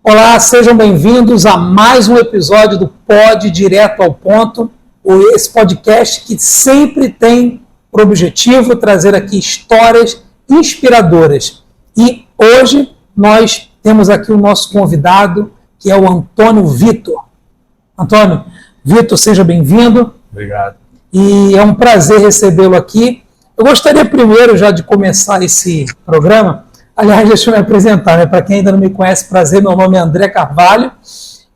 Olá, sejam bem-vindos a mais um episódio do Pod Direto ao Ponto, esse podcast que sempre tem por objetivo trazer aqui histórias inspiradoras. E hoje nós temos aqui o nosso convidado, que é o Antônio Vitor. Antônio, Vitor, seja bem-vindo. Obrigado. E é um prazer recebê-lo aqui. Eu gostaria primeiro já de começar esse programa. Aliás, deixa eu me apresentar, né? Para quem ainda não me conhece, prazer, meu nome é André Carvalho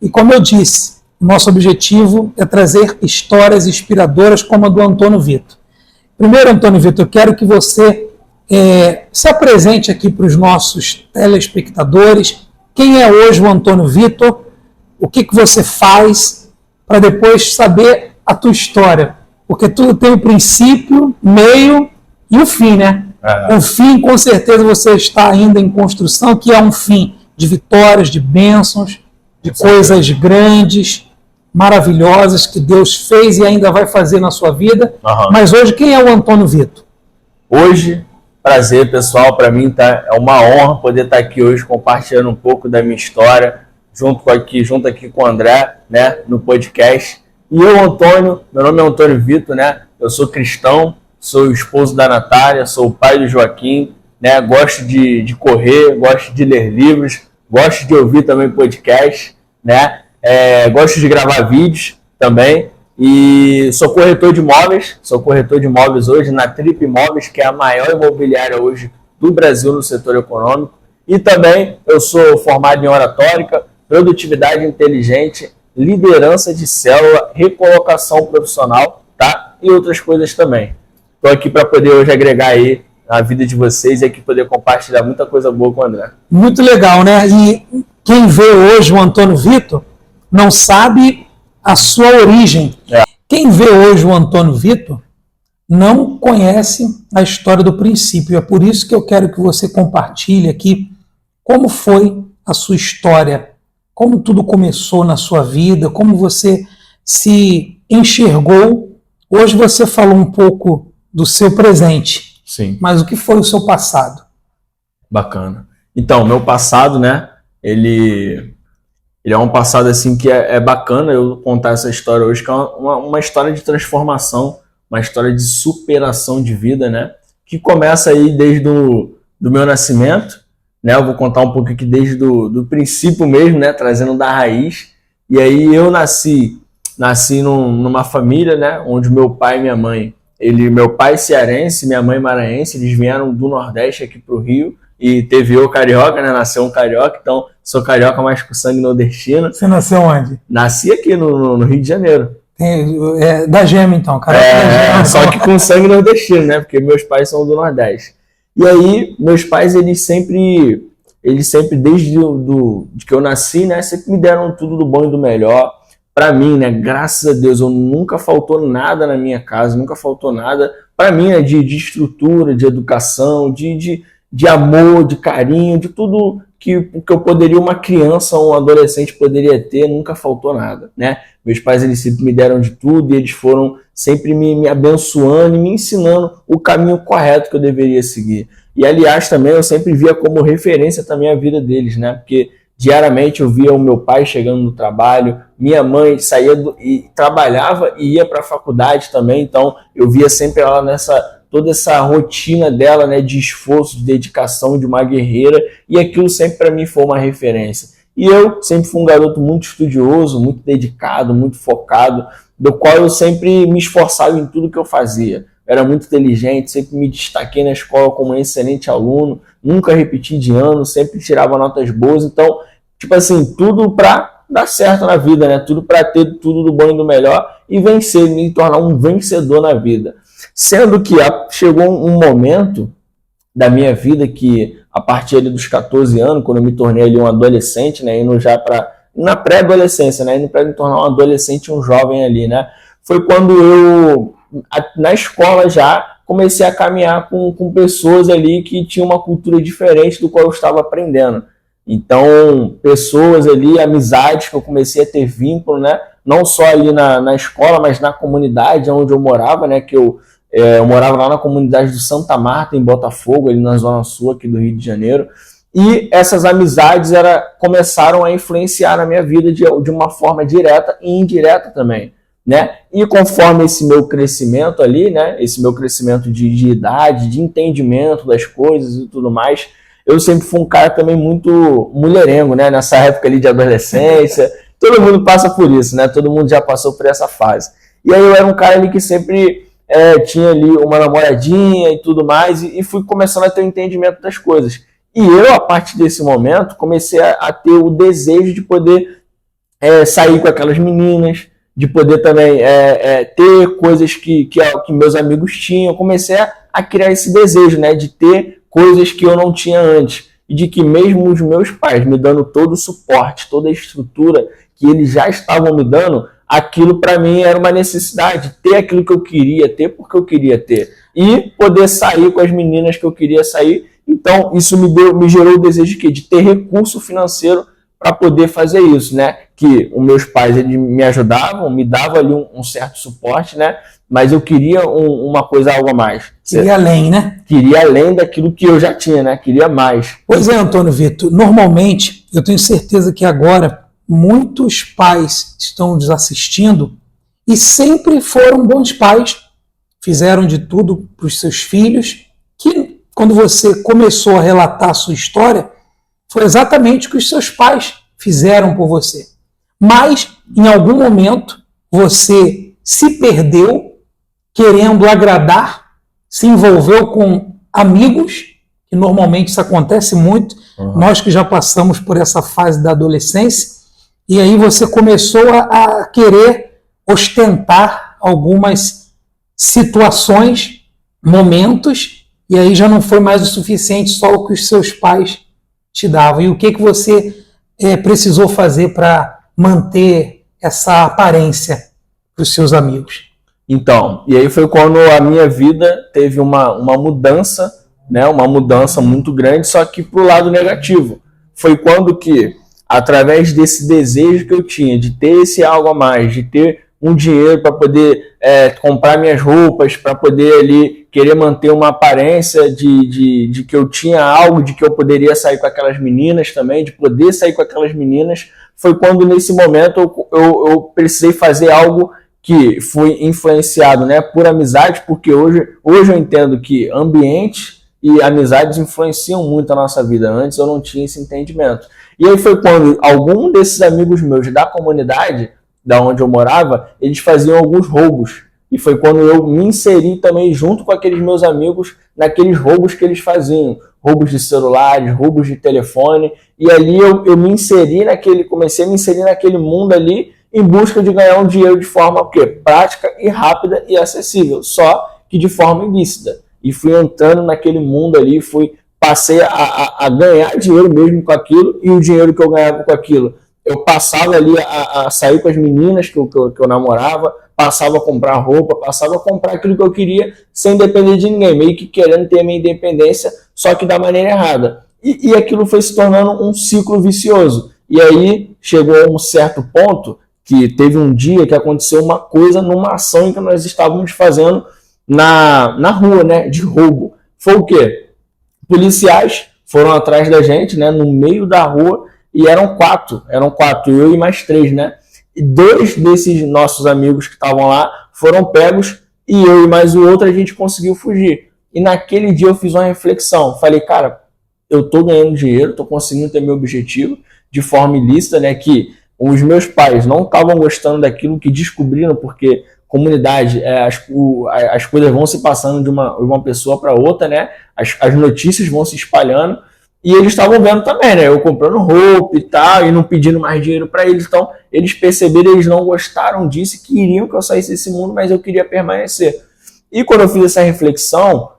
e, como eu disse, o nosso objetivo é trazer histórias inspiradoras como a do Antônio Vitor. Primeiro, Antônio Vitor, eu quero que você se apresente aqui para os nossos telespectadores. Quem é hoje o Antônio Vitor? O que você faz? Para depois saber a tua história. Porque tudo tem o princípio, meio e o fim, né? O fim, com certeza, você está ainda em construção, que é um fim de vitórias, de bênçãos, de coisas grandes, maravilhosas que Deus fez e ainda vai fazer na sua vida. Mas hoje, quem é o Antônio Vitor? Hoje, prazer, pessoal, para mim é uma honra poder estar aqui hoje compartilhando um pouco da minha história, junto aqui com o André, né, no podcast. E eu, Antônio, meu nome é Antônio Vitor, né? Eu sou cristão, sou o esposo da Natália, sou o pai do Joaquim, né? Gosto de correr, gosto de ler livros, gosto de ouvir também podcast, né? Gosto de gravar vídeos também e sou corretor de imóveis hoje na Trip Imóveis, que é a maior imobiliária hoje do Brasil no setor econômico. E também eu sou formado em oratórica, produtividade inteligente, liderança de célula, recolocação profissional, tá? E outras coisas também. Estou aqui para poder hoje agregar aí a vida de vocês e aqui poder compartilhar muita coisa boa com o André. Muito legal, né? E quem vê hoje o Antônio Vitor não sabe a sua origem. Quem vê hoje o Antônio Vitor não conhece a história do princípio. É por isso que eu quero que você compartilhe aqui como foi a sua história, como tudo começou na sua vida, como você se enxergou. Hoje você falou um pouco do seu presente. Sim. Mas o que foi o seu passado? Bacana. Então, meu passado, né, ele é um passado assim que é bacana eu contar essa história hoje, que é uma história de transformação, uma história de superação de vida, né, que começa aí desde do meu nascimento, né, eu vou contar um pouco aqui desde do princípio mesmo, né, trazendo da raiz. E aí eu nasci numa família, né, onde meu pai e minha mãe, meu pai cearense, minha mãe maranhense, eles vieram do Nordeste aqui pro Rio, e teve eu carioca, né, nasceu um carioca, então sou carioca, mas com sangue nordestino. Você nasceu onde? Nasci aqui no Rio de Janeiro. Da Gema, então, carioca da Gema. Só que com sangue nordestino, né, porque meus pais são do Nordeste. E aí, meus pais, eles sempre desde de que eu nasci, né, sempre me deram tudo do bom e do melhor. Para mim, né, graças a Deus, nunca faltou nada na minha casa, nunca faltou nada para mim, né, de estrutura, de educação, de amor, de carinho, de tudo que eu poderia, uma criança ou um adolescente poderia ter, nunca faltou nada, né? Meus pais, eles sempre me deram de tudo e eles foram sempre me abençoando e me ensinando o caminho correto que eu deveria seguir. E, aliás, também eu sempre via como referência também a vida deles, né? Porque diariamente eu via o meu pai chegando no trabalho, minha mãe saía e trabalhava e ia para a faculdade também, então eu via sempre ela toda essa rotina dela, né, de esforço, de dedicação, de uma guerreira, e aquilo sempre para mim foi uma referência. E eu sempre fui um garoto muito estudioso, muito dedicado, muito focado, do qual eu sempre me esforçava em tudo que eu fazia. Era muito inteligente, sempre me destaquei na escola como um excelente aluno, nunca repeti de ano, sempre tirava notas boas. Então, tipo assim, tudo para dar certo na vida, né? Tudo para ter tudo do bom e do melhor e vencer, me tornar um vencedor na vida. Sendo que chegou um momento da minha vida que, a partir ali dos 14 anos, quando eu me tornei ali um adolescente, né? Indo já na pré-adolescência, né? Indo para me tornar um adolescente, um jovem ali, né? Foi quando eu, na escola já, comecei a caminhar com pessoas ali que tinham uma cultura diferente do qual eu estava aprendendo. Então, pessoas ali, amizades que eu comecei a ter vínculo, né? Não só ali na escola, mas na comunidade onde eu morava, né? Que eu morava lá na comunidade do Santa Marta, em Botafogo, ali na Zona Sul aqui do Rio de Janeiro. E essas amizades começaram a influenciar na minha vida de uma forma direta e indireta também, né? E conforme esse meu crescimento ali, né? Esse meu crescimento de idade, de entendimento das coisas e tudo mais, eu sempre fui um cara também muito mulherengo, né? Nessa época ali de adolescência, todo mundo passa por isso, né? Todo mundo já passou por essa fase. E aí eu era um cara ali que sempre tinha ali uma namoradinha e tudo mais, e fui começando a ter o entendimento das coisas. E eu, a partir desse momento, comecei a ter o desejo de poder sair com aquelas meninas, de poder também ter coisas que meus amigos tinham. Comecei a criar esse desejo, né, de ter coisas que eu não tinha antes. E de que mesmo os meus pais me dando todo o suporte, toda a estrutura que eles já estavam me dando, aquilo para mim era uma necessidade, ter aquilo que eu queria ter porque eu queria ter. E poder sair com as meninas que eu queria sair. Então, isso me gerou o desejo de ter recurso financeiro para poder fazer isso, né? Que os meus pais eles me ajudavam, me davam ali um certo suporte, né? Mas eu queria uma coisa, algo a mais. Queria além, né? Queria além daquilo que eu já tinha, né? Queria mais. Pois é, Antônio Vitor. Normalmente, eu tenho certeza que agora muitos pais estão nos assistindo e sempre foram bons pais, fizeram de tudo para os seus filhos, que quando você começou a relatar a sua história, foi exatamente o que os seus pais fizeram por você. Mas, em algum momento, você se perdeu querendo agradar, se envolveu com amigos, que normalmente isso acontece muito, nós que já passamos por essa fase da adolescência, e aí você começou a querer ostentar algumas situações, momentos, e aí já não foi mais o suficiente só o que os seus pais te davam. E o que você precisou fazer para manter essa aparência para os seus amigos? Então, e aí foi quando a minha vida teve uma mudança, né? Uma mudança muito grande, só que para o lado negativo. Foi quando que, através desse desejo que eu tinha de ter esse algo a mais, de ter um dinheiro para poder comprar minhas roupas, para poder ali querer manter uma aparência de que eu tinha algo, de que eu poderia sair com aquelas meninas também, de poder sair com aquelas meninas, foi quando nesse momento eu precisei fazer algo que foi influenciado, né, por amizade, porque hoje eu entendo que ambiente e amizades influenciam muito a nossa vida. Antes eu não tinha esse entendimento. E aí foi quando algum desses amigos meus da comunidade, da onde eu morava, eles faziam alguns roubos. E foi quando eu me inseri também junto com aqueles meus amigos naqueles roubos que eles faziam. Roubos de celulares, roubos de telefone. E ali eu comecei a me inserir naquele mundo ali em busca de ganhar um dinheiro de forma prática e rápida e acessível, só que de forma ilícita. E fui entrando naquele mundo ali, passei a ganhar dinheiro mesmo com aquilo, e o dinheiro que eu ganhava com aquilo, eu passava ali a sair com as meninas que eu namorava, passava a comprar roupa, passava a comprar aquilo que eu queria sem depender de ninguém, meio que querendo ter a minha independência, só que da maneira errada. E aquilo foi se tornando um ciclo vicioso. E aí chegou a um certo ponto que teve um dia que aconteceu uma coisa numa ação em que nós estávamos fazendo na rua, né, de roubo. Foi o quê? Policiais foram atrás da gente, né, no meio da rua, e eram quatro, eu e mais 3, né? E 2 desses nossos amigos que estavam lá foram pegos, e eu e mais o outro a gente conseguiu fugir. E naquele dia eu fiz uma reflexão, falei, cara, eu tô ganhando dinheiro, tô conseguindo ter meu objetivo de forma ilícita, né, que os meus pais não estavam gostando daquilo que descobriram, porque comunidade, as coisas vão se passando de uma pessoa para outra, né? As notícias vão se espalhando, e eles estavam vendo também, né? Eu comprando roupa e tal, e não pedindo mais dinheiro para eles. Então, eles perceberam, eles não gostaram disso e queriam que eu saísse desse mundo, mas eu queria permanecer. E quando eu fiz essa reflexão,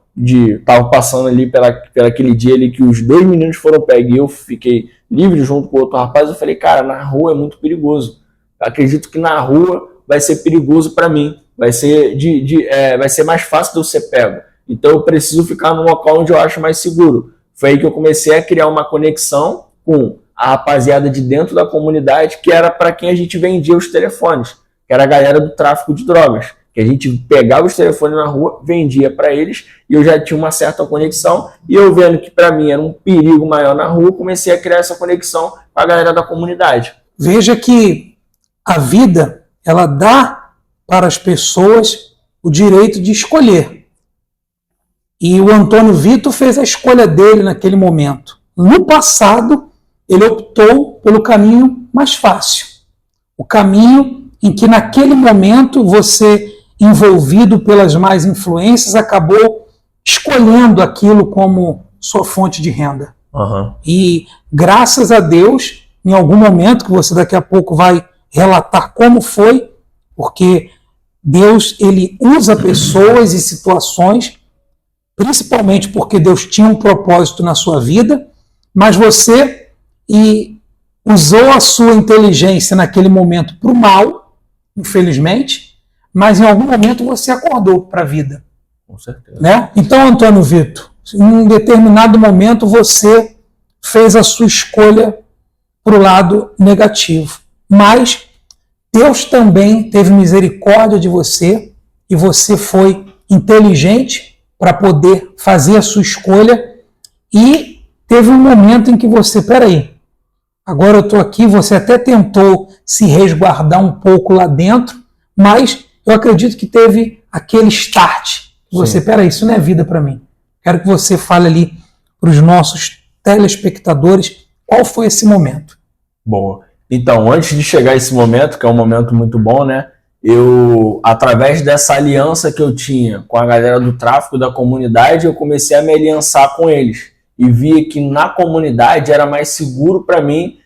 tava passando ali pelaquele dia ali que os 2 meninos foram pegos e eu fiquei livre junto com o outro rapaz, eu falei, cara, na rua é muito perigoso. Eu acredito que na rua vai ser perigoso para mim, vai ser mais fácil de eu ser pego. Então eu preciso ficar num local onde eu acho mais seguro. Foi aí que eu comecei a criar uma conexão com a rapaziada de dentro da comunidade, que era para quem a gente vendia os telefones, que era a galera do tráfico de drogas. Que a gente pegava os telefones na rua, vendia para eles, e eu já tinha uma certa conexão, e eu vendo que para mim era um perigo maior na rua, comecei a criar essa conexão com a galera da comunidade. Veja que a vida, ela dá para as pessoas o direito de escolher. E o Antônio Vitor fez a escolha dele naquele momento. No passado, ele optou pelo caminho mais fácil. O caminho em que naquele momento você, envolvido pelas más influências, acabou escolhendo aquilo como sua fonte de renda. Uhum. E graças a Deus, em algum momento, que você daqui a pouco vai relatar como foi, porque Deus, ele usa pessoas e situações, principalmente porque Deus tinha um propósito na sua vida, mas você usou a sua inteligência naquele momento para o mal, infelizmente, mas em algum momento você acordou para a vida. Com certeza. Né? Então, Antônio Vitor, em um determinado momento você fez a sua escolha para o lado negativo, mas Deus também teve misericórdia de você e você foi inteligente para poder fazer a sua escolha e teve um momento em que você, peraí, agora eu estou aqui, você até tentou se resguardar um pouco lá dentro, mas eu acredito que teve aquele start. Você, peraí, isso não é vida para mim. Quero que você fale ali para os nossos telespectadores qual foi esse momento. Boa. Então, antes de chegar a esse momento, que é um momento muito bom, né? Eu, através dessa aliança que eu tinha com a galera do tráfico da comunidade, eu comecei a me aliançar com eles. E via que na comunidade era mais seguro para mim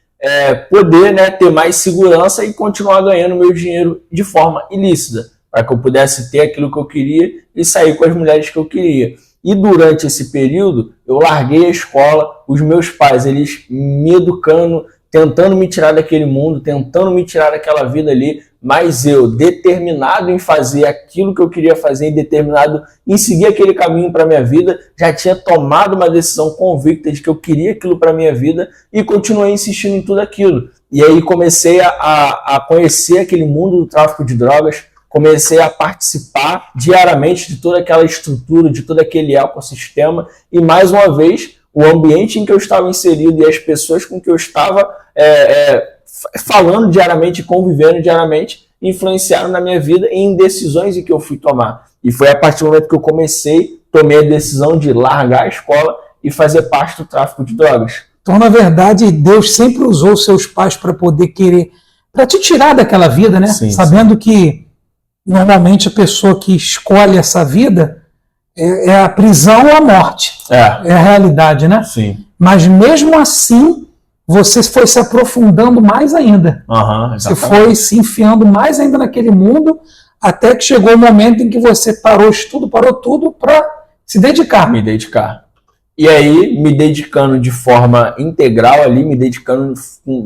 poder, né, ter mais segurança e continuar ganhando meu dinheiro de forma ilícita, para que eu pudesse ter aquilo que eu queria e sair com as mulheres que eu queria. E durante esse período, eu larguei a escola, os meus pais, eles me educando, tentando me tirar daquele mundo, tentando me tirar daquela vida ali, mas eu, determinado em fazer aquilo que eu queria fazer, determinado em seguir aquele caminho para a minha vida, já tinha tomado uma decisão convicta de que eu queria aquilo para a minha vida e continuei insistindo em tudo aquilo. E aí comecei a conhecer aquele mundo do tráfico de drogas, comecei a participar diariamente de toda aquela estrutura, de todo aquele ecossistema e, mais uma vez, o ambiente em que eu estava inserido e as pessoas com que eu estava falando diariamente, convivendo diariamente, influenciaram na minha vida e em decisões em que eu fui tomar. E foi a partir do momento que eu tomei a decisão de largar a escola e fazer parte do tráfico de drogas. Então, na verdade, Deus sempre usou seus pais para poder para te tirar daquela vida, né? Sim, sabendo que normalmente a pessoa que escolhe essa vida é a prisão ou a morte. É a realidade, né? Sim. Mas mesmo assim, você foi se aprofundando mais ainda. Você foi se enfiando mais ainda naquele mundo, até que chegou o momento em que você parou tudo para se dedicar. Me dedicar. E aí, me dedicando de forma integral ali, me dedicando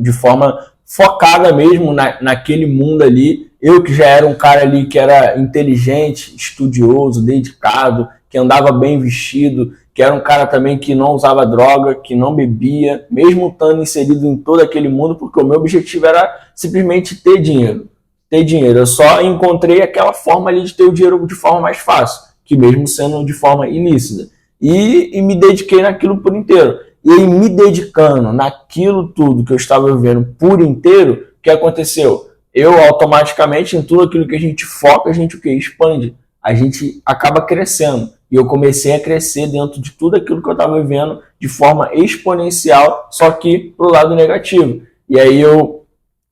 de forma focada mesmo naquele mundo ali. Eu que já era um cara ali que era inteligente, estudioso, dedicado, que andava bem vestido, que era um cara também que não usava droga, que não bebia, mesmo estando inserido em todo aquele mundo, porque o meu objetivo era simplesmente ter dinheiro. Ter dinheiro. Eu só encontrei aquela forma ali de ter o dinheiro de forma mais fácil, que mesmo sendo de forma ilícita. E me dediquei naquilo por inteiro. E aí, me dedicando naquilo tudo que eu estava vivendo por inteiro, o que aconteceu? Eu, automaticamente, em tudo aquilo que a gente foca, a gente o quê? Expande. A gente acaba crescendo. E eu comecei a crescer dentro de tudo aquilo que eu estava vivendo de forma exponencial, só que pro lado negativo. E aí eu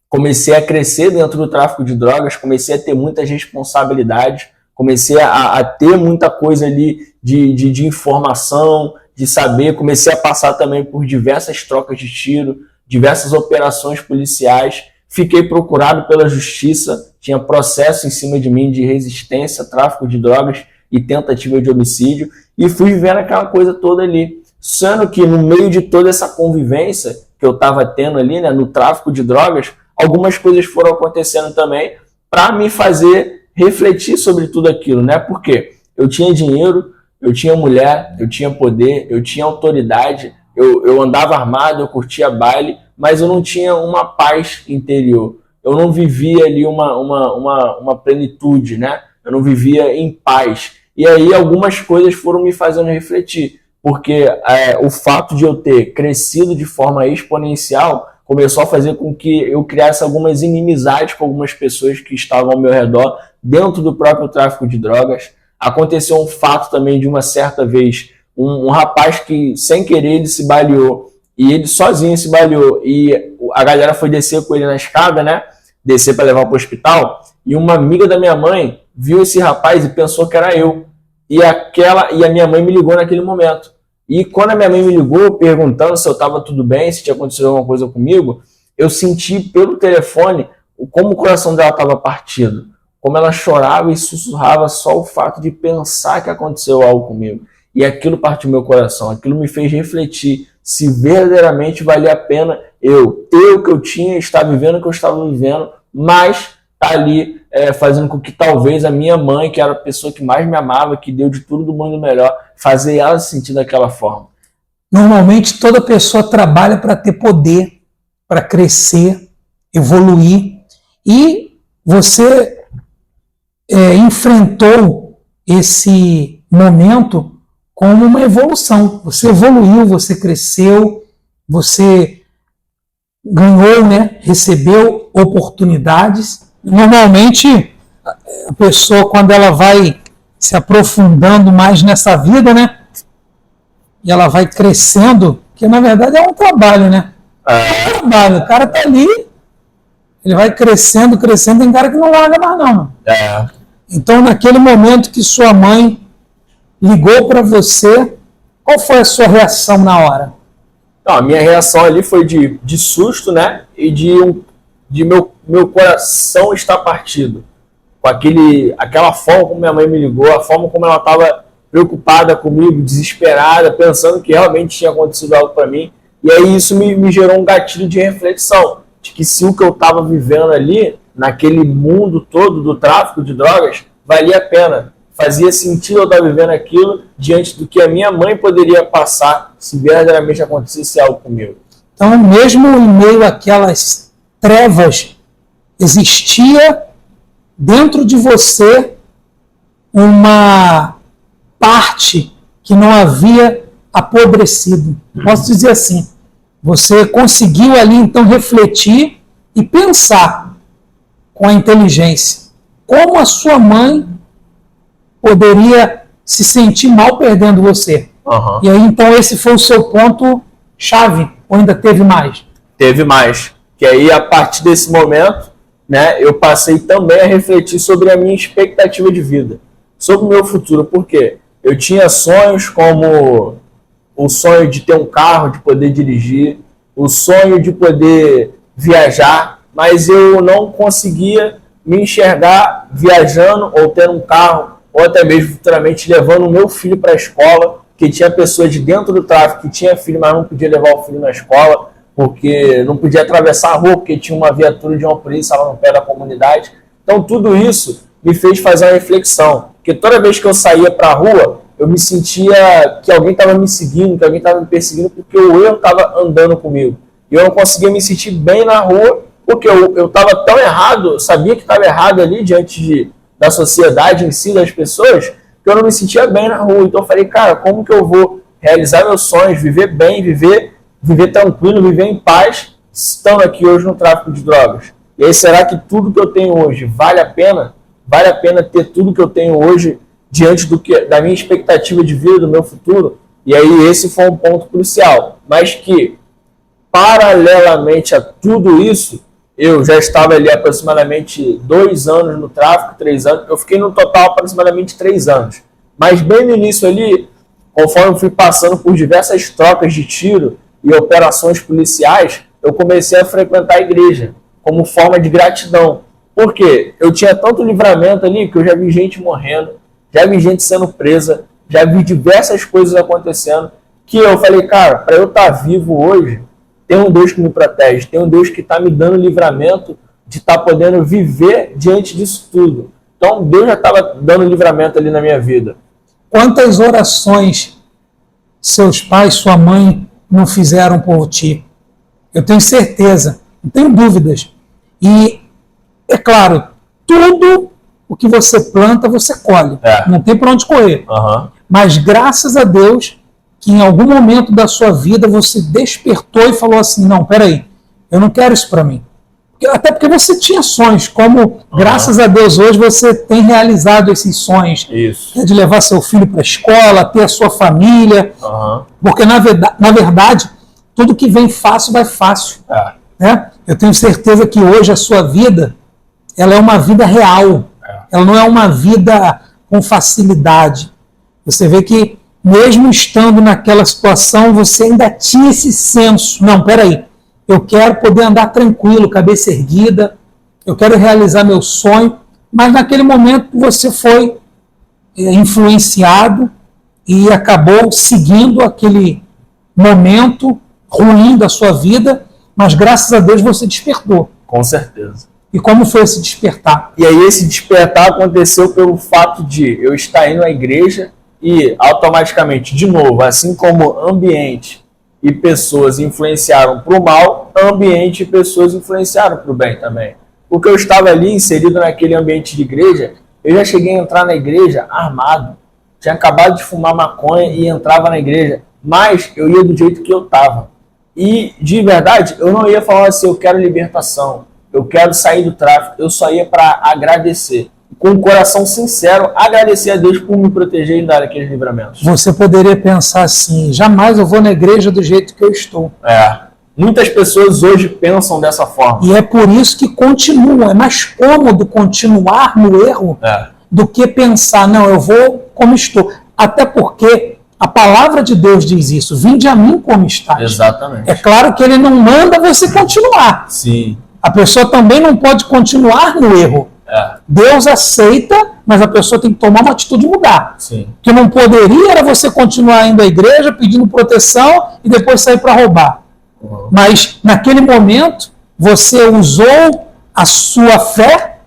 comecei a crescer dentro do tráfico de drogas, comecei a ter muitas responsabilidades, comecei a ter muita coisa ali de informação, de saber, comecei a passar também por diversas trocas de tiro, diversas operações policiais, fiquei procurado pela justiça, tinha processo em cima de mim de resistência, tráfico de drogas e tentativa de homicídio, e fui vivendo aquela coisa toda ali. Sendo que no meio de toda essa convivência que eu estava tendo ali, né, no tráfico de drogas, algumas coisas foram acontecendo também para me fazer refletir sobre tudo aquilo, né? Porque eu tinha dinheiro, eu tinha mulher, eu tinha poder, eu tinha autoridade, eu andava armado, eu curtia baile, mas eu não tinha uma paz interior. Eu não vivia ali uma plenitude, né? eu não vivia em paz. E aí algumas coisas foram me fazendo refletir, porque o fato de eu ter crescido de forma exponencial começou a fazer com que eu criasse algumas inimizades com algumas pessoas que estavam ao meu redor, dentro do próprio tráfico de drogas. Aconteceu um fato também de uma certa vez, um rapaz que, sem querer, ele se baleou, e ele sozinho se baleou, e a galera foi descer com ele na escada, né? Descer para levar para o hospital, e uma amiga da minha mãe viu esse rapaz e pensou que era eu. E a minha mãe me ligou naquele momento. E quando a minha mãe me ligou, perguntando se eu estava tudo bem, se tinha acontecido alguma coisa comigo, eu senti pelo telefone como o coração dela estava partido. Como ela chorava e sussurrava só o fato de pensar que aconteceu algo comigo. E aquilo partiu meu coração, aquilo me fez refletir se verdadeiramente valia a pena eu ter o que eu tinha, estar vivendo o que eu estava vivendo, mas tá ali fazendo com que talvez a minha mãe, que era a pessoa que mais me amava, que deu de tudo do bom e do melhor, fazer ela se sentir daquela forma. Normalmente toda pessoa trabalha para ter poder, para crescer, evoluir, e você enfrentou esse momento como uma evolução. Você evoluiu, você cresceu, você ganhou, né? Recebeu oportunidades. Normalmente, a pessoa, quando ela vai se aprofundando mais nessa vida, né? E ela vai crescendo, que na verdade é um trabalho, né? É um trabalho. O cara tá ali, ele vai crescendo, tem cara que não larga mais não. Então, naquele momento que sua mãe ligou para você, qual foi a sua reação na hora? Não, a minha reação ali foi de susto, né? E de meu coração estar partido. Com aquela forma como minha mãe me ligou, a forma como ela estava preocupada comigo, desesperada, pensando que realmente tinha acontecido algo para mim. E aí isso me gerou um gatilho de reflexão, de que se o que eu estava vivendo ali, naquele mundo todo do tráfico de drogas, valia a pena. Fazia sentido eu estar vivendo aquilo diante do que a minha mãe poderia passar se verdadeiramente acontecesse algo comigo. Então, mesmo em meio àquelas trevas, existia dentro de você uma parte que não havia apodrecido. Posso dizer assim, você conseguiu ali então refletir e pensar com a inteligência como a sua mãe poderia se sentir mal perdendo você. Uhum. E aí, então, esse foi o seu ponto-chave, ou ainda teve mais? Teve mais. Que aí, a partir desse momento, né, eu passei também a refletir sobre a minha expectativa de vida, sobre o meu futuro. Por quê? Eu tinha sonhos como o sonho de ter um carro, de poder dirigir, o sonho de poder viajar, mas eu não conseguia me enxergar viajando ou tendo um carro, ou até mesmo futuramente levando o meu filho para a escola, que tinha pessoas de dentro do tráfico que tinha filho, mas não podia levar o filho na escola, porque não podia atravessar a rua, porque tinha uma viatura de uma polícia lá no pé da comunidade. Então tudo isso me fez fazer uma reflexão, porque toda vez que eu saía para a rua, eu me sentia que alguém estava me seguindo, que alguém estava me perseguindo, porque o erro estava andando comigo. E eu não conseguia me sentir bem na rua, porque eu estava tão errado, eu sabia que estava errado ali diante da sociedade em si, das pessoas, que eu não me sentia bem na rua. Então eu falei, cara, como que eu vou realizar meus sonhos, viver bem, viver tranquilo, viver em paz, estando aqui hoje no tráfico de drogas? E aí, será que tudo que eu tenho hoje vale a pena? Vale a pena ter tudo que eu tenho hoje diante da minha expectativa de vida, do meu futuro? E aí esse foi um ponto crucial. Mas que, paralelamente a tudo isso, eu já estava ali aproximadamente 2 anos no tráfico, 3 anos. Eu fiquei no total aproximadamente 3 anos. Mas bem no início ali, conforme eu fui passando por diversas trocas de tiro e operações policiais, eu comecei a frequentar a igreja como forma de gratidão. Por quê? Eu tinha tanto livramento ali que eu já vi gente morrendo, já vi gente sendo presa, já vi diversas coisas acontecendo, que eu falei, cara, para eu estar vivo hoje, tem um Deus que me protege, tem um Deus que está me dando livramento de estar podendo viver diante disso tudo. Então, Deus já estava dando livramento ali na minha vida. Quantas orações seus pais, sua mãe não fizeram por ti? Eu tenho certeza, não tenho dúvidas. E, é claro, tudo o que você planta, você colhe. Não tem para onde correr. Mas graças a Deus que em algum momento da sua vida você despertou e falou assim, não, peraí, eu não quero isso para mim. Até porque você tinha sonhos, como graças a Deus hoje você tem realizado esses sonhos. Isso. De levar seu filho para a escola, ter a sua família. Porque na verdade, tudo que vem fácil, vai fácil. Né? Eu tenho certeza que hoje a sua vida, ela é uma vida real. Ela não é uma vida com facilidade. Você vê que mesmo estando naquela situação, você ainda tinha esse senso. Não, peraí, eu quero poder andar tranquilo, cabeça erguida, eu quero realizar meu sonho, mas naquele momento você foi influenciado e acabou seguindo aquele momento ruim da sua vida, mas graças a Deus você despertou. Com certeza. E como foi esse despertar? E aí esse despertar aconteceu pelo fato de eu estar indo à igreja e automaticamente, de novo, assim como ambiente e pessoas influenciaram para o mal, ambiente e pessoas influenciaram para o bem também. Porque eu estava ali inserido naquele ambiente de igreja, eu já cheguei a entrar na igreja armado, tinha acabado de fumar maconha e entrava na igreja, mas eu ia do jeito que eu estava. E, de verdade, eu não ia falar assim, eu quero libertação, eu quero sair do tráfico, eu só ia para agradecer. Com um coração sincero, agradecer a Deus por me proteger e dar aqueles livramentos. Você poderia pensar assim, jamais eu vou na igreja do jeito que eu estou. Muitas pessoas hoje pensam dessa forma. E é por isso que continuam. É mais cômodo continuar no erro do que pensar, não, eu vou como estou. Até porque a palavra de Deus diz isso, vinde a mim como estás. Exatamente. É claro que ele não manda você continuar. Sim. A pessoa também não pode continuar no erro. Deus aceita, mas a pessoa tem que tomar uma atitude e mudar. Sim. Que não poderia era você continuar indo à igreja, pedindo proteção e depois sair para roubar. Mas naquele momento, você usou a sua fé.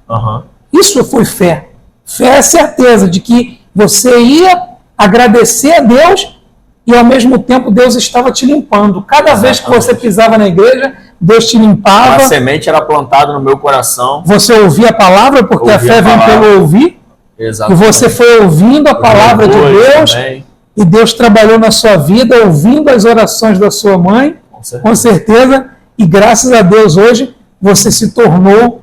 Isso foi fé. Fé é certeza de que você ia agradecer a Deus e ao mesmo tempo Deus estava te limpando. Cada vez que você pisava na igreja, Deus te limpava. A semente era plantada no meu coração. Você ouvia a palavra, porque a fé vem pelo ouvir. Exatamente. E você foi ouvindo a palavra de Deus. Também. E Deus trabalhou na sua vida, ouvindo as orações da sua mãe. Com certeza. E graças a Deus hoje, você se tornou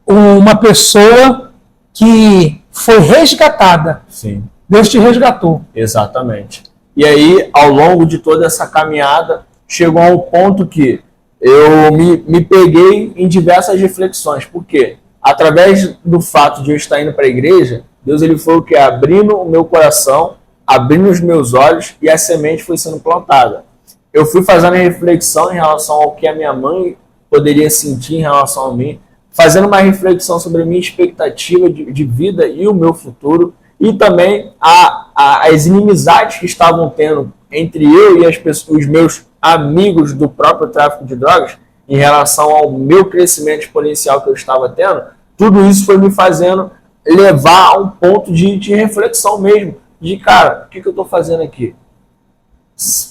uma pessoa que foi resgatada. Sim. Deus te resgatou. Exatamente. E aí, ao longo de toda essa caminhada, chegou a um ponto que eu me peguei em diversas reflexões. Por quê? Através do fato de eu estar indo para a igreja, Deus ele foi o que? Abrindo o meu coração, abrindo os meus olhos e a semente foi sendo plantada. Eu fui fazendo a reflexão em relação ao que a minha mãe poderia sentir em relação a mim, fazendo uma reflexão sobre a minha expectativa de vida e o meu futuro, e também as inimizades que estavam tendo entre eu e os meus amigos do próprio tráfico de drogas em relação ao meu crescimento exponencial que eu estava tendo. Tudo isso foi me fazendo levar a um ponto de reflexão mesmo, de cara, o que eu estou fazendo aqui?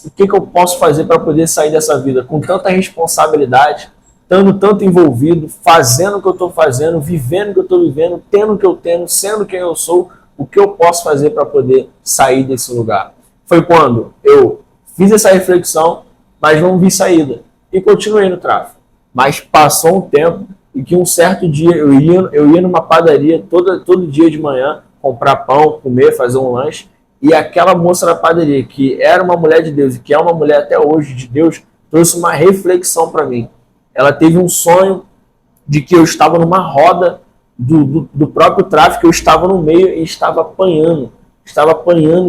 O que eu posso fazer para poder sair dessa vida com tanta responsabilidade, estando tanto envolvido, fazendo o que eu estou fazendo, vivendo o que eu estou vivendo, tendo o que eu tenho, sendo quem eu sou, o que eu posso fazer para poder sair desse lugar? Foi quando eu fiz essa reflexão, mas não vi saída e continuei no tráfico. Mas passou um tempo e que um certo dia eu ia numa padaria todo dia de manhã comprar pão, comer, fazer um lanche, e aquela moça da padaria, que era uma mulher de Deus e que é uma mulher até hoje de Deus, trouxe uma reflexão para mim. Ela teve um sonho de que eu estava numa roda do próprio tráfico, eu estava no meio e estava apanhando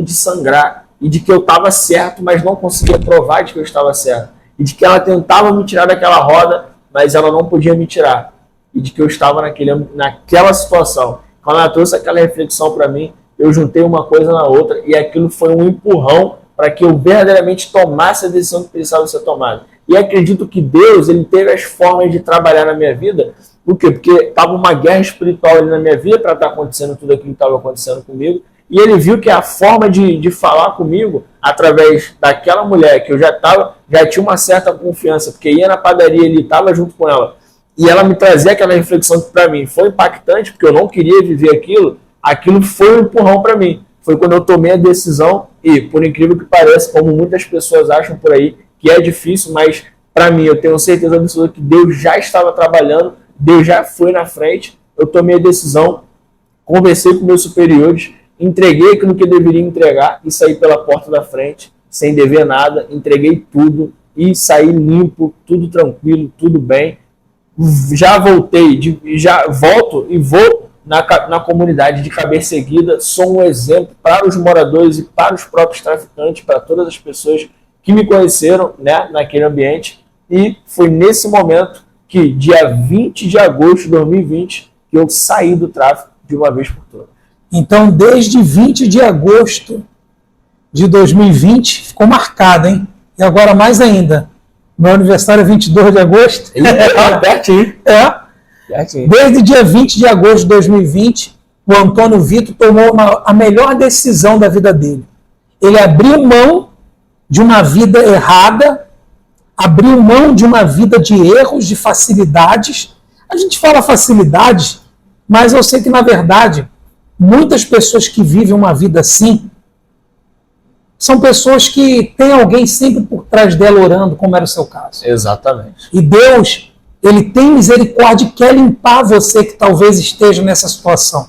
de sangrar, e de que eu estava certo, mas não conseguia provar de que eu estava certo, e de que ela tentava me tirar daquela roda, mas ela não podia me tirar, e de que eu estava naquela situação. Quando ela trouxe aquela reflexão para mim, eu juntei uma coisa na outra, e aquilo foi um empurrão para que eu verdadeiramente tomasse a decisão que precisava ser tomada. E acredito que Deus ele teve as formas de trabalhar na minha vida. Por quê? Porque estava uma guerra espiritual ali na minha vida para estar acontecendo tudo aquilo que estava acontecendo comigo. E ele viu que a forma de falar comigo, através daquela mulher que eu já tinha uma certa confiança, porque ia na padaria, ele estava junto com ela, e ela me trazia aquela reflexão que para mim foi impactante, porque eu não queria viver aquilo foi um empurrão para mim. Foi quando eu tomei a decisão e, por incrível que pareça, como muitas pessoas acham por aí, que é difícil, mas para mim eu tenho certeza absoluta que Deus já estava trabalhando, Deus já foi na frente, eu tomei a decisão, conversei com meus superiores, entreguei aquilo que eu deveria entregar e saí pela porta da frente, sem dever nada, entreguei tudo e saí limpo, tudo tranquilo, tudo bem. Já voltei, já volto e vou na comunidade de cabeça erguida, sou um exemplo para os moradores e para os próprios traficantes, para todas as pessoas que me conheceram, né, naquele ambiente. E foi nesse momento que, dia 20 de agosto de 2020, que eu saí do tráfico de uma vez por todas. Então, desde 20 de agosto de 2020, ficou marcado, hein? E agora mais ainda. Meu aniversário é 22 de agosto. Pertinho. Desde dia 20 de agosto de 2020, o Antônio Vitor tomou a melhor decisão da vida dele. Ele abriu mão de uma vida errada, abriu mão de uma vida de erros, de facilidades. A gente fala facilidades, mas eu sei que, na verdade, muitas pessoas que vivem uma vida assim são pessoas que têm alguém sempre por trás dela orando, como era o seu caso. Exatamente. E Deus, Ele tem misericórdia e quer limpar você que talvez esteja nessa situação.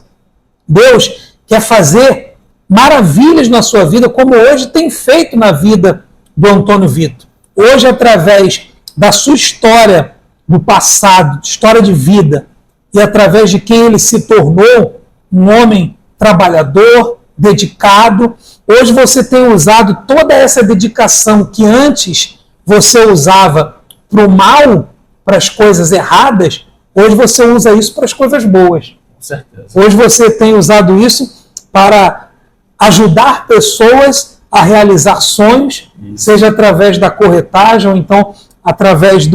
Deus quer fazer maravilhas na sua vida, como hoje tem feito na vida do Antônio Vitor. Hoje, através da sua história do passado, história de vida, e através de quem ele se tornou, um homem trabalhador, dedicado. Hoje você tem usado toda essa dedicação que antes você usava para o mal, para as coisas erradas, hoje você usa isso para as coisas boas. Com certeza. Hoje você tem usado isso para ajudar pessoas a realizar sonhos, seja através da corretagem ou então através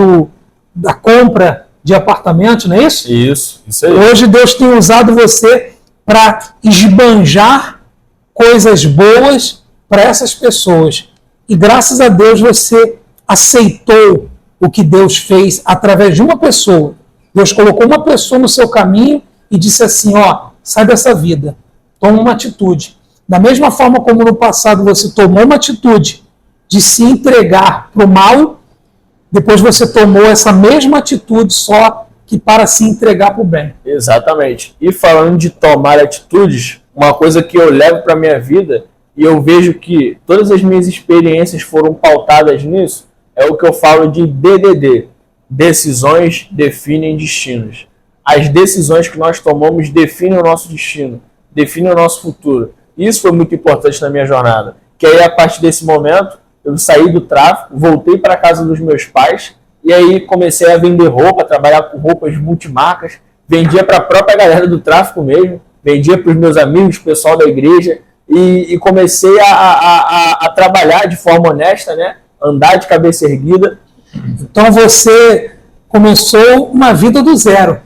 da compra de apartamentos, não é isso? Isso aí. Hoje Deus tem usado você para esbanjar coisas boas para essas pessoas. E graças a Deus você aceitou o que Deus fez através de uma pessoa. Deus colocou uma pessoa no seu caminho e disse assim, ó, sai dessa vida, toma uma atitude. Da mesma forma como no passado você tomou uma atitude de se entregar para o mal, depois você tomou essa mesma atitude, só que para se entregar para o bem. Exatamente. E falando de tomar atitudes, uma coisa que eu levo para a minha vida, e eu vejo que todas as minhas experiências foram pautadas nisso, é o que eu falo de DDD. Decisões definem destinos. As decisões que nós tomamos definem o nosso destino, definem o nosso futuro. Isso foi muito importante na minha jornada. Que aí, a partir desse momento, eu saí do tráfico, voltei para a casa dos meus pais, e aí comecei a vender roupa, trabalhar com roupas multimarcas, vendia para a própria galera do tráfico mesmo, vendia para os meus amigos, pessoal da igreja, e comecei a trabalhar de forma honesta, né? Andar de cabeça erguida. Então você começou uma vida do zero.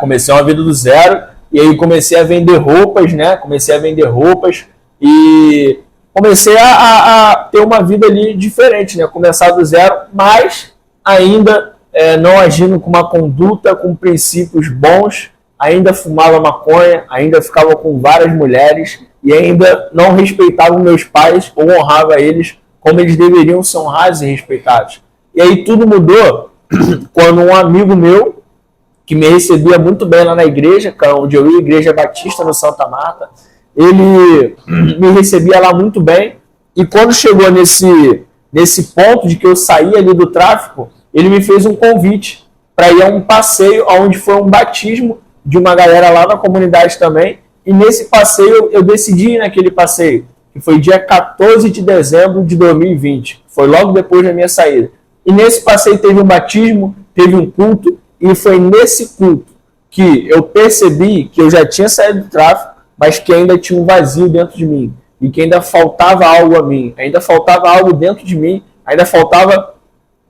Comecei uma vida do zero, e aí comecei a vender roupas, né? Comecei a vender roupas e comecei a ter uma vida ali diferente, né? Começar do zero, mas ainda não agindo com uma conduta, com princípios bons, ainda fumava maconha, ainda ficava com várias mulheres e ainda não respeitava meus pais ou honrava eles como eles deveriam ser honrados e respeitados. E aí tudo mudou quando um amigo meu, que me recebia muito bem lá na igreja, onde eu ia, Igreja Batista no Santa Marta, ele me recebia lá muito bem, e quando chegou nesse ponto de que eu saí ali do tráfico, ele me fez um convite para ir a um passeio onde foi um batismo de uma galera lá na comunidade também, e nesse passeio eu decidi ir naquele passeio, que foi dia 14 de dezembro de 2020, foi logo depois da minha saída. E nesse passeio teve um batismo, teve um culto, e foi nesse culto que eu percebi que eu já tinha saído do tráfico, mas que ainda tinha um vazio dentro de mim, e que ainda faltava algo a mim, ainda faltava algo dentro de mim, ainda faltava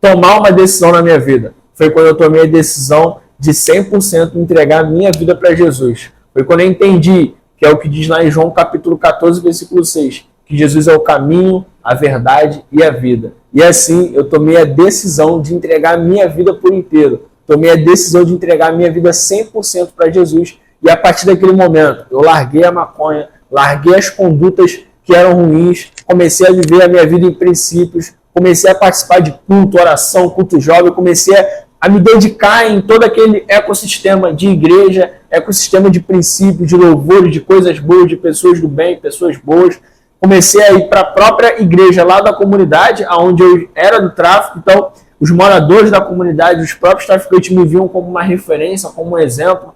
tomar uma decisão na minha vida. Foi quando eu tomei a decisão de 100% entregar a minha vida para Jesus. Foi quando eu entendi, que é o que diz lá em João capítulo 14, versículo 6, que Jesus é o caminho, a verdade e a vida. E assim eu tomei a decisão de entregar a minha vida por inteiro. tomei a decisão de entregar a minha vida 100% para Jesus. E a partir daquele momento, eu larguei a maconha, larguei as condutas que eram ruins, comecei a viver a minha vida em princípios, comecei a participar de culto, oração, culto jovem, comecei a me dedicar em todo aquele ecossistema de igreja, ecossistema de princípios, de louvores, de coisas boas, de pessoas do bem, pessoas boas. Comecei a ir para a própria igreja lá da comunidade, onde eu era do tráfico. Então, os moradores da comunidade, os próprios traficantes me viam como uma referência, como um exemplo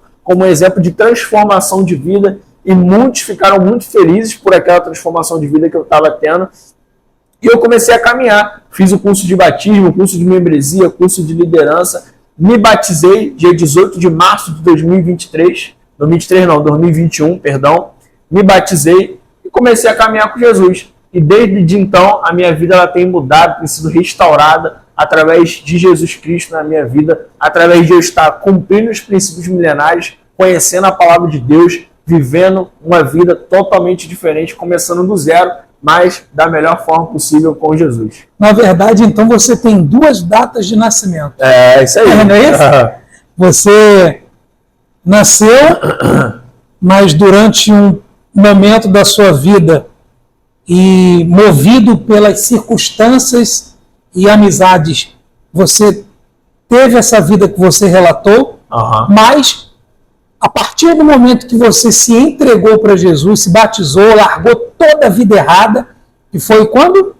de transformação de vida. E muitos ficaram muito felizes por aquela transformação de vida que eu estava tendo. E eu comecei a caminhar. Fiz o curso de batismo, curso de membresia, curso de liderança. Me batizei dia 18 de março de 2021, perdão. Me batizei e comecei a caminhar com Jesus. E desde então, a minha vida ela tem mudado, tem sido restaurada através de Jesus Cristo na minha vida, através de eu estar cumprindo os princípios milenares, conhecendo a palavra de Deus, vivendo uma vida totalmente diferente, começando do zero, mas da melhor forma possível com Jesus. Na verdade, então, você tem 2 datas de nascimento. É, isso aí. Não é isso? Você nasceu, mas durante um momento da sua vida e movido pelas circunstâncias e amizades, você teve essa vida que você relatou, mas a partir do momento que você se entregou para Jesus, se batizou, largou toda a vida errada, que foi quando?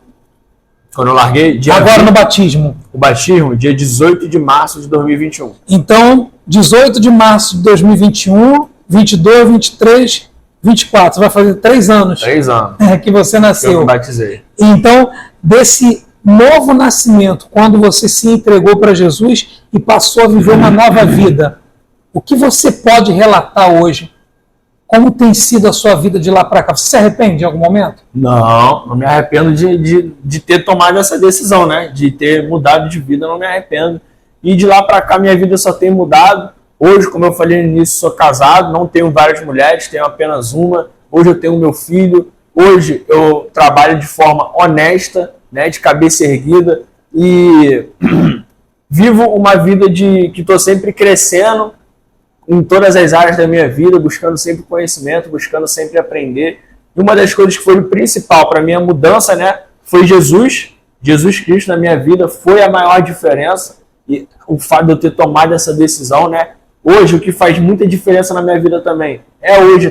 Quando eu larguei? Agora no batismo. O batismo, dia 18 de março de 2021. Então, 18 de março de 2021, 22, 23, 24. Você vai fazer 3 anos. 3 anos. Que você nasceu. Que eu me batizei. Então, desse novo nascimento, quando você se entregou para Jesus e passou a viver uma nova vida, o que você pode relatar hoje? Como tem sido a sua vida de lá para cá? Você se arrepende em algum momento? Não me arrependo de ter tomado essa decisão, né? De ter mudado de vida, não me arrependo. E de lá para cá, minha vida só tem mudado. Hoje, como eu falei no início, sou casado, não tenho várias mulheres, tenho apenas uma. Hoje eu tenho meu filho. Hoje eu trabalho de forma honesta, né? De cabeça erguida. E vivo uma vida que estou sempre crescendo em todas as áreas da minha vida, buscando sempre conhecimento, buscando sempre aprender. E uma das coisas que foi o principal para a minha mudança, né, foi Jesus Cristo na minha vida, foi a maior diferença. E o fato de eu ter tomado essa decisão, né, hoje o que faz muita diferença na minha vida também é hoje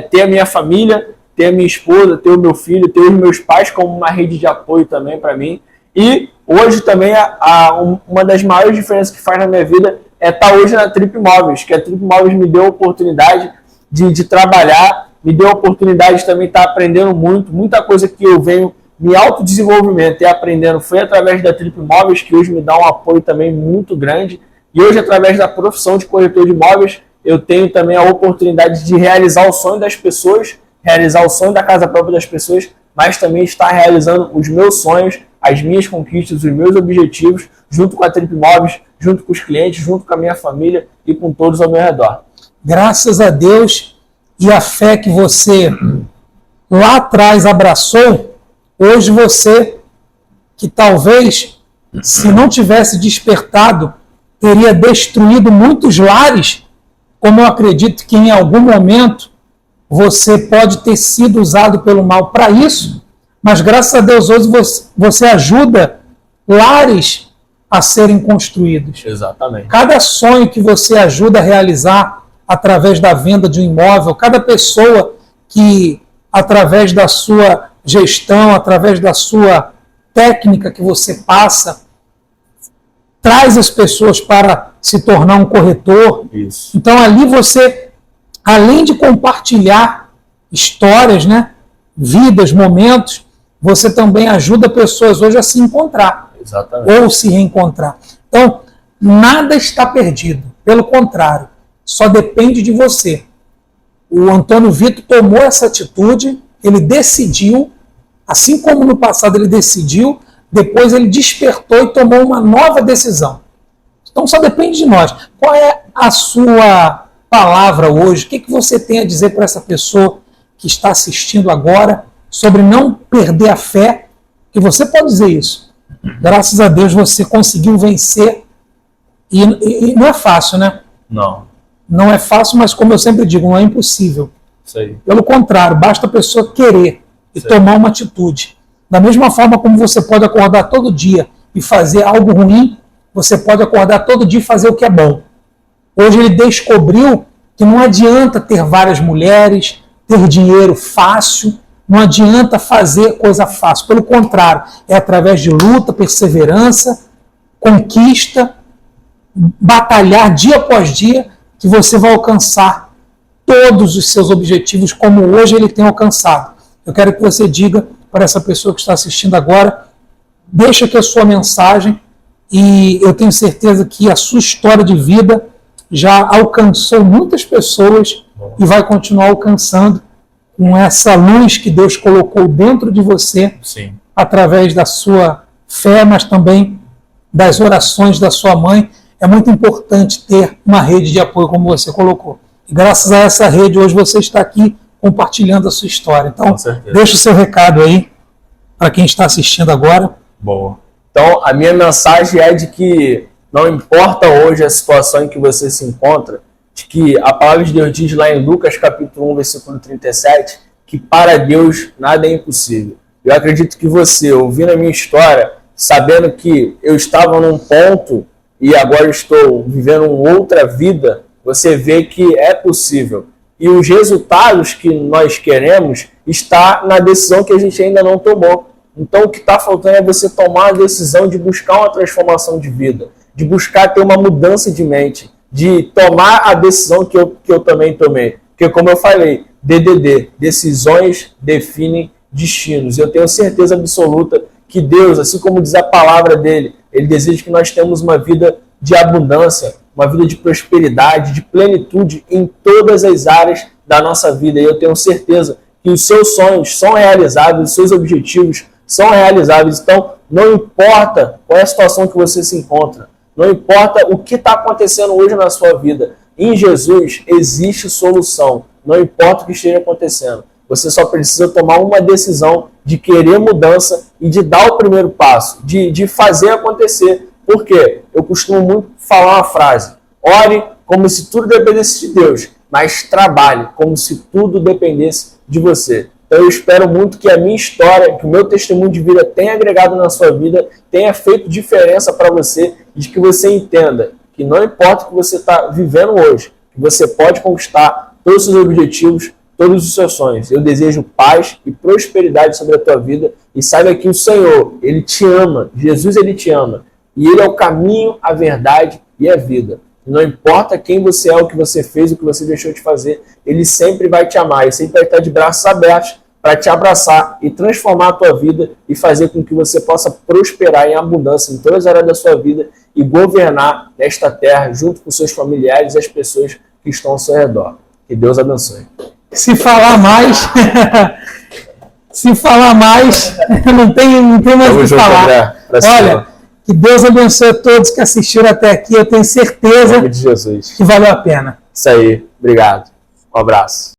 ter a minha família, ter a minha esposa, ter o meu filho, ter os meus pais como uma rede de apoio também para mim. E hoje também uma das maiores diferenças que faz na minha vida é estar hoje na Trip Móveis, que a Trip Móveis me deu a oportunidade de trabalhar, me deu a oportunidade de também estar aprendendo muita coisa que eu venho me autodesenvolvimento e aprendendo foi através da Trip Móveis, que hoje me dá um apoio também muito grande. E hoje, através da profissão de corretor de imóveis, eu tenho também a oportunidade de realizar o sonho das pessoas, realizar o sonho da casa própria das pessoas, mas também estar realizando os meus sonhos, as minhas conquistas, os meus objetivos, junto com a Trip Móveis, junto com os clientes, junto com a minha família e com todos ao meu redor. Graças a Deus e a fé que você lá atrás abraçou, hoje você, que talvez, se não tivesse despertado, teria destruído muitos lares, como eu acredito que em algum momento você pode ter sido usado pelo mal para isso, mas graças a Deus hoje você ajuda lares a serem construídos. Exatamente. Cada sonho que você ajuda a realizar através da venda de um imóvel, cada pessoa que, através da sua gestão, através da sua técnica que você passa, traz as pessoas para se tornar um corretor. Isso. Então ali você, além de compartilhar histórias, né, vidas, momentos, você também ajuda pessoas hoje a se encontrar. Exatamente. Ou se reencontrar. Então, nada está perdido. Pelo contrário, só depende de você. O Antônio Vitor tomou essa atitude, ele decidiu, assim como no passado ele decidiu, depois ele despertou e tomou uma nova decisão. Então só depende de nós. Qual é a sua palavra hoje? O que você tem a dizer para essa pessoa que está assistindo agora sobre não perder a fé? Que você pode dizer isso. Graças a Deus você conseguiu vencer E não é fácil, né? Não. Não é fácil, mas como eu sempre digo, não é impossível. Isso aí. Pelo contrário, basta a pessoa querer e tomar uma atitude. Da mesma forma como você pode acordar todo dia e fazer algo ruim, você pode acordar todo dia e fazer o que é bom. Hoje ele descobriu que não adianta ter várias mulheres, ter dinheiro fácil, não adianta fazer coisa fácil. Pelo contrário, é através de luta, perseverança, conquista, batalhar dia após dia, que você vai alcançar todos os seus objetivos como hoje ele tem alcançado. Eu quero que você diga para essa pessoa que está assistindo agora, deixa aqui a sua mensagem e eu tenho certeza que a sua história de vida já alcançou muitas pessoas e vai continuar alcançando com essa luz que Deus colocou dentro de você, sim, através da sua fé, mas também das orações da sua mãe. É muito importante ter uma rede de apoio como você colocou. E graças a essa rede, hoje você está aqui compartilhando a sua história. Então, deixa o seu recado aí para quem está assistindo agora. Boa. Então, a minha mensagem é de que não importa hoje a situação em que você se encontra, de que a palavra de Deus diz lá em Lucas capítulo 1, versículo 37, que para Deus nada é impossível. Eu acredito que você, ouvindo a minha história, sabendo que eu estava num ponto e agora estou vivendo uma outra vida, você vê que é possível. E os resultados que nós queremos está na decisão que a gente ainda não tomou. Então o que está faltando é você tomar a decisão de buscar uma transformação de vida, de buscar ter uma mudança de mente, de tomar a decisão que eu também tomei. Porque como eu falei, DDD, decisões definem destinos. Eu tenho certeza absoluta que Deus, assim como diz a palavra dele, ele deseja que nós tenhamos uma vida de abundância, uma vida de prosperidade, de plenitude em todas as áreas da nossa vida. E eu tenho certeza que os seus sonhos são realizados, os seus objetivos são realizáveis. Então, não importa qual é a situação que você se encontra, não importa o que está acontecendo hoje na sua vida, em Jesus existe solução, não importa o que esteja acontecendo. Você só precisa tomar uma decisão de querer mudança e de dar o primeiro passo, de fazer acontecer. Por quê? Eu costumo muito falar uma frase: ore como se tudo dependesse de Deus, mas trabalhe como se tudo dependesse de você. Então eu espero muito que a minha história, que o meu testemunho de vida tenha agregado na sua vida, tenha feito diferença para você e de que você entenda que não importa o que você está vivendo hoje, que você pode conquistar todos os seus objetivos, todos os seus sonhos. Eu desejo paz e prosperidade sobre a tua vida e saiba que o Senhor, Ele te ama, Jesus, Ele te ama e Ele é o caminho, a verdade e a vida. Não importa quem você é, o que você fez, o que você deixou de fazer, Ele sempre vai te amar, Ele sempre vai estar de braços abertos para te abraçar e transformar a tua vida e fazer com que você possa prosperar em abundância em todas as áreas da sua vida e governar nesta terra junto com seus familiares e as pessoas que estão ao seu redor. Que Deus abençoe. Se falar mais, não tem mais o que falar. Olha, que Deus abençoe a todos que assistiram até aqui. Eu tenho certeza de Jesus, que valeu a pena. Isso aí. Obrigado. Um abraço.